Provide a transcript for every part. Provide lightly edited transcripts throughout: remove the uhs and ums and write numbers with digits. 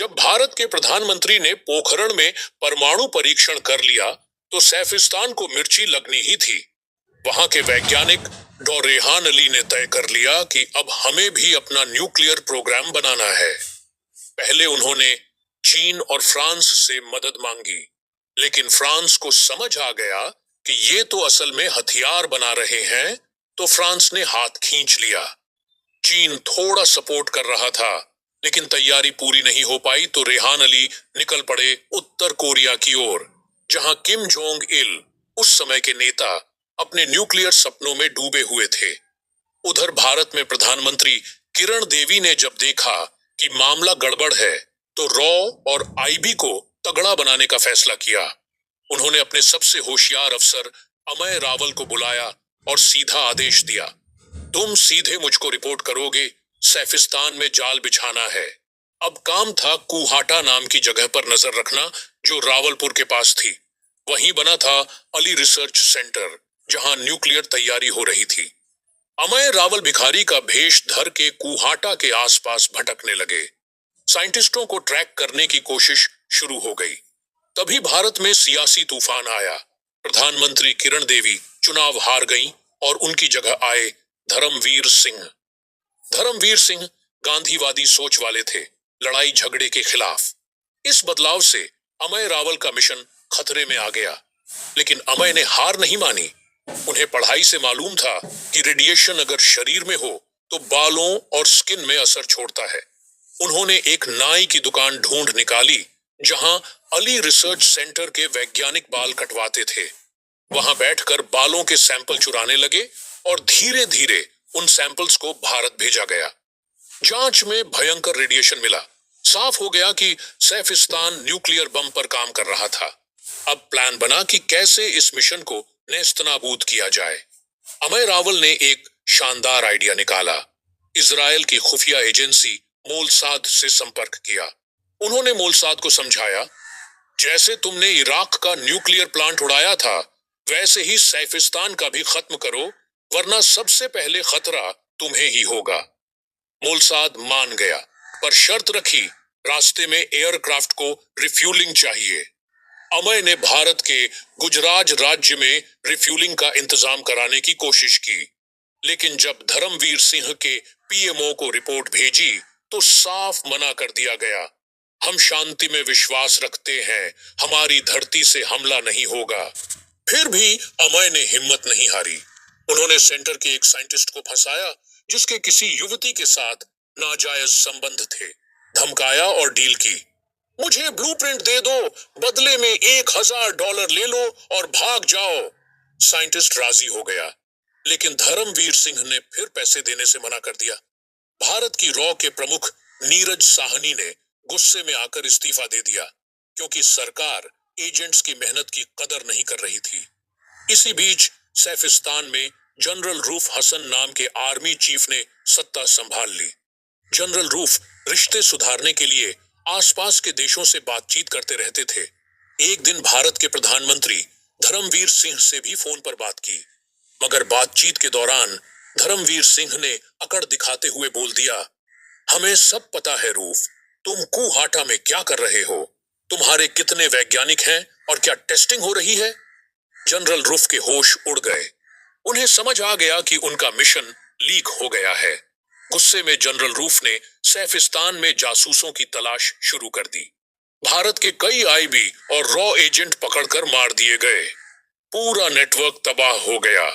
जब भारत के प्रधानमंत्री ने पोखरण में परमाणु परीक्षण कर लिया तो सैफिस्तान को मिर्ची लगनी ही थी। वहां के वैज्ञानिक डॉ रेहान अली ने तय कर लिया कि अब हमें भी अपना न्यूक्लियर प्रोग्राम बनाना है। पहले उन्होंने चीन और फ्रांस से मदद मांगी, लेकिन फ्रांस को समझ आ गया कि ये तो असल में हथियार बना रहे हैं, तो फ्रांस ने हाथ खींच लिया। चीन थोड़ा सपोर्ट कर रहा था, लेकिन तैयारी पूरी नहीं हो पाई तो रेहान अली निकल पड़े उत्तर कोरिया की ओर, जहां किम जोंग इल, उस समय के नेता, अपने न्यूक्लियर सपनों में डूबे हुए थे। उधर भारत में प्रधानमंत्री किरण देवी ने जब देखा कि मामला गड़बड़ है, तो रॉ और आईबी को तगड़ा बनाने का फैसला किया। उन्होंने अपने सबसे होशियार अफसर अमय रावल को बुलाया और सीधा आदेश दिया, तुम सीधे मुझको रिपोर्ट करोगे, सैफिस्तान में जाल बिछाना है। अब काम था कुहाटा नाम की जगह पर नजर रखना, जो रावलपुर के पास थी। वहीं बना था अली रिसर्च सेंटर, जहां न्यूक्लियर तैयारी हो रही थी। अमय रावल भिखारी का भेष धर के कुहाटा के आसपास भटकने लगे। साइंटिस्टों को ट्रैक करने की कोशिश शुरू हो गई। तभी भारत में सियासी तूफान आया। प्रधानमंत्री किरण देवी चुनाव हार गईं और उनकी जगह आए धर्मवीर सिंह। धर्मवीर सिंह गांधीवादी सोच वाले थे, लड़ाई झगड़े के खिलाफ। इस बदलाव से अमय रावल का मिशन खतरे में आ गया, लेकिन अमय ने हार नहीं मानी। उन्हें पढ़ाई से मालूम था कि रेडिएशन अगर शरीर में हो तो बालों और स्किन में असर छोड़ता है। उन्होंने एक नाई की दुकान ढूंढ निकाली, जहां अली रिसर्च सेंटर के वैज्ञानिक बाल कटवाते थे। वहां बैठकर बालों के सैंपल चुराने लगे और धीरे धीरे उन सैंपल्स को भारत भेजा गया। जांच में भयंकर रेडिएशन मिला। साफ हो गया कि सैफिस्तान न्यूक्लियर बम पर काम कर रहा था। अब प्लान बना कि कैसे इस मिशन को नेस्तनाबूद किया जाए। अमय रावल ने एक शानदार आइडिया निकाला। इजराइल की खुफिया एजेंसी मोलसाद से संपर्क किया। उन्होंने मोलसाद को समझाया, जैसे तुमने इराक का न्यूक्लियर प्लांट उड़ाया था, वैसे ही सैफिस्तान का भी खत्म करो, वरना सबसे पहले खतरा तुम्हें ही होगा। मोलसाद मान गया, पर शर्त रखी, रास्ते में एयरक्राफ्ट को रिफ्यूलिंग चाहिए। अमय ने भारत के गुजरात राज्य में रिफ्यूलिंग का इंतजाम कराने की कोशिश की, लेकिन जब धर्मवीर सिंह के पीएमओ को रिपोर्ट भेजी तो साफ मना कर दिया गया। हम शांति में विश्वास रखते हैं, हमारी धरती से हमला नहीं होगा। फिर भी अमय ने हिम्मत नहीं हारी। उन्होंने सेंटर के एक साइंटिस्ट को फंसाया, जिसके किसी युवती के साथ नाजायज संबंध थे। धमकाया और डील की, मुझे ब्लूप्रिंट दे दो, बदले में $1000 ले लो और भाग जाओ। साइंटिस्ट राजी हो गया, लेकिन धर्मवीर सिंह ने फिर पैसे देने से मना कर दिया। भारत की रॉ के प्रमुख नीरज साहनी ने गुस्से में आकर इस्तीफा दे दिया, क्योंकि सरकार एजेंट्स की मेहनत की कदर नहीं कर रही थी। इसी बीच सैफिस्तान में जनरल रूफ हसन नाम के आर्मी चीफ ने सत्ता संभाल ली। जनरल रूफ रिश्ते सुधारने के लिए आसपास के देशों से बातचीत करते रहते थे। एक दिन भारत के प्रधानमंत्री धर्मवीर सिंह से भी फोन पर बात की, मगर बातचीत के दौरान धर्मवीर सिंह ने अकड़ दिखाते हुए बोल दिया, हमें सब पता है रूफ, तुम कुहाटा में क्या कर रहे हो, तुम्हारे कितने वैज्ञानिक हैं और क्या टेस्टिंग हो रही है। जनरल रूफ के होश उड़ गए। उन्हें समझ आ गया कि उनका मिशन लीक हो गया है। गुस्से में जनरल रूफ ने सैफिस्तान में जासूसों की तलाश शुरू कर दी। भारत के कई आईबी और रॉ एजेंट पकड़कर मार दिए गए। पूरा नेटवर्क तबाह हो गया,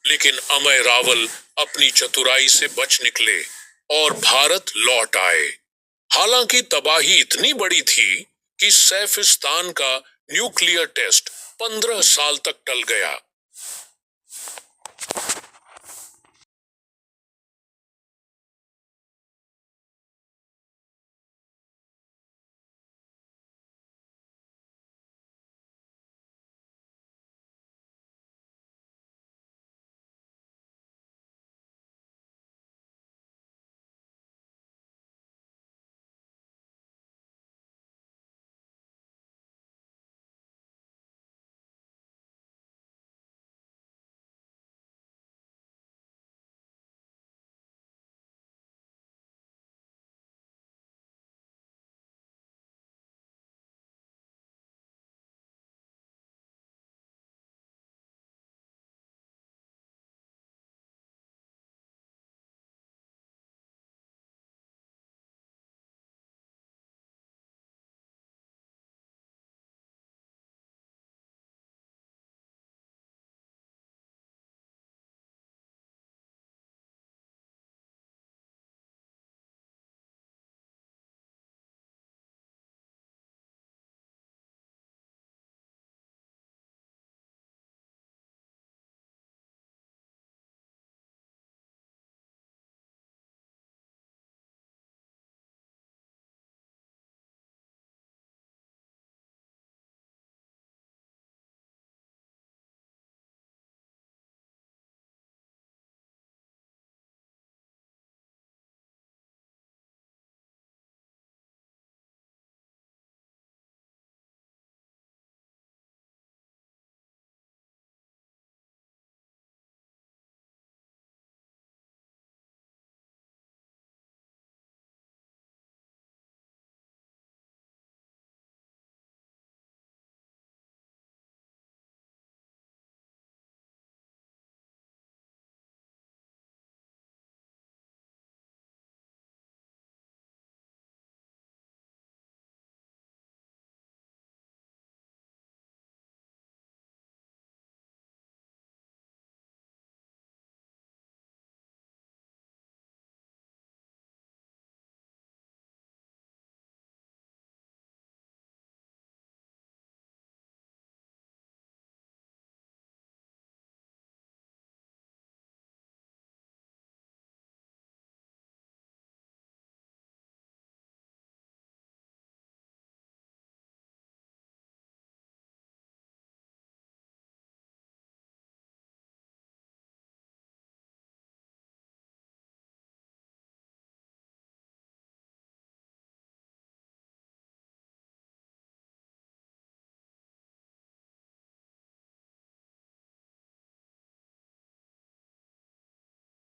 लेकिन अमय रावल अपनी चतुराई से बच निकले और भारत लौट आए। हालांकि तबाही इतनी बड़ी थी कि सैफिस्तान का न्यूक्लियर टेस्ट 15 साल तक टल गया।